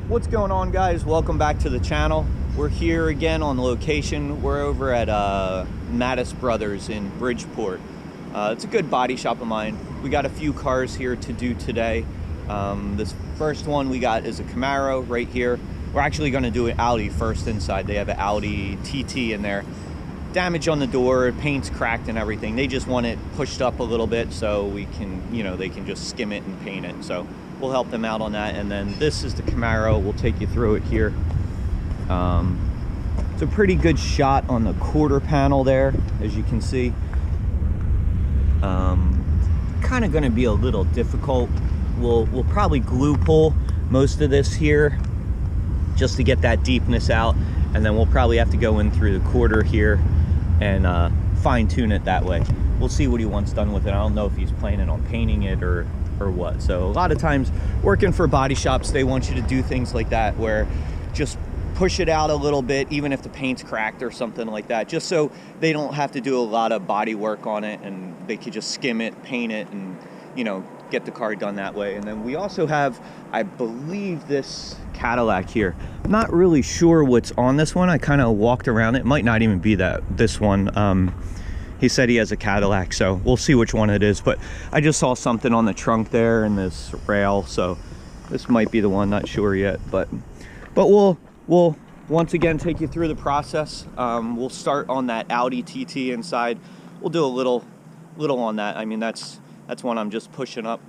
What's going on, guys? Welcome back to the channel. We're here again on location. We're over at Mattis Brothers in Bridgeport. It's a good body shop of mine. We got a few cars here to do today. This first one we got is a Camaro right here. We're actually going to do an Audi first inside. They have an Audi TT in there. Damage on the door, paint's cracked and everything. They just want it pushed up a little bit so we can, they can just skim it and paint it. So we'll help them out on that. And then this is the Camaro. We'll take you through it here. It's a pretty good shot on the quarter panel there, as you can see. Kind of going to be a little difficult. We'll probably glue pull most of this here just to get that deepness out, and then we'll probably have to go in through the quarter here and fine tune it that way. We'll see what he wants done with it. I don't know if he's planning on painting it or what. So a lot of times working for body shops, they want you to do things like that, where just push it out a little bit, even if the paint's cracked or something like that, just so they don't have to do a lot of body work on it, and they could just skim it, paint it, and get the car done that way. And then we also have, I believe, this Cadillac here. I'm not really sure what's on this one. I kind of walked around it. It might not even be this one. He said he has a Cadillac, so we'll see which one it is. But I just saw something on the trunk there and this rail, so this might be the one. Not sure yet, but we'll once again take you through the process. We'll start on that Audi TT inside. We'll do a little on that. I mean, that's one I'm just pushing up.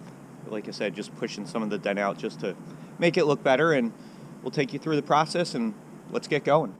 Like I said, just pushing some of the dent out just to make it look better, and we'll take you through the process, and let's get going.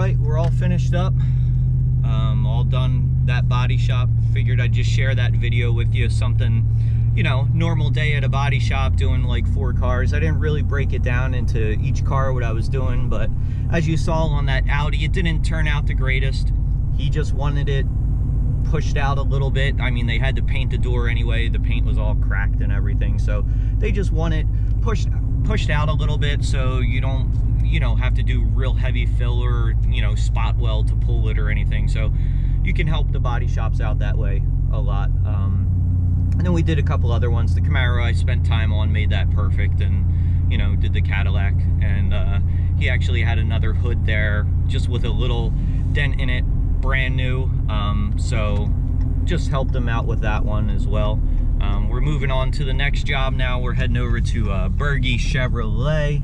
right, we're all finished up, all done that body shop. Figured I'd just share that video with you. Something, you know, normal day at a body shop doing like 4 cars. I didn't really break it down into each car what I was doing, but as you saw on that Audi, it didn't turn out the greatest. He just wanted it pushed out a little bit. I mean, they had to paint the door anyway. The paint was all cracked and everything, so they just want it pushed out a little bit so you don't, you know, have to do real heavy filler, you know, spot weld to pull it or anything. So you can help the body shops out that way a lot. And then we did a couple other ones. The Camaro I spent time on, made that perfect, and, you know, did the Cadillac. And he actually had another hood there just with a little dent in it, brand new. So just helped him out with that one as well. We're moving on to the next job now. We're heading over to Berge Chevrolet,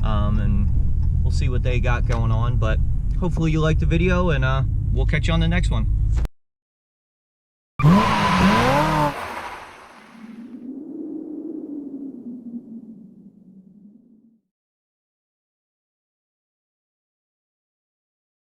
and we'll see what they got going on. But hopefully you liked the video, and we'll catch you on the next one.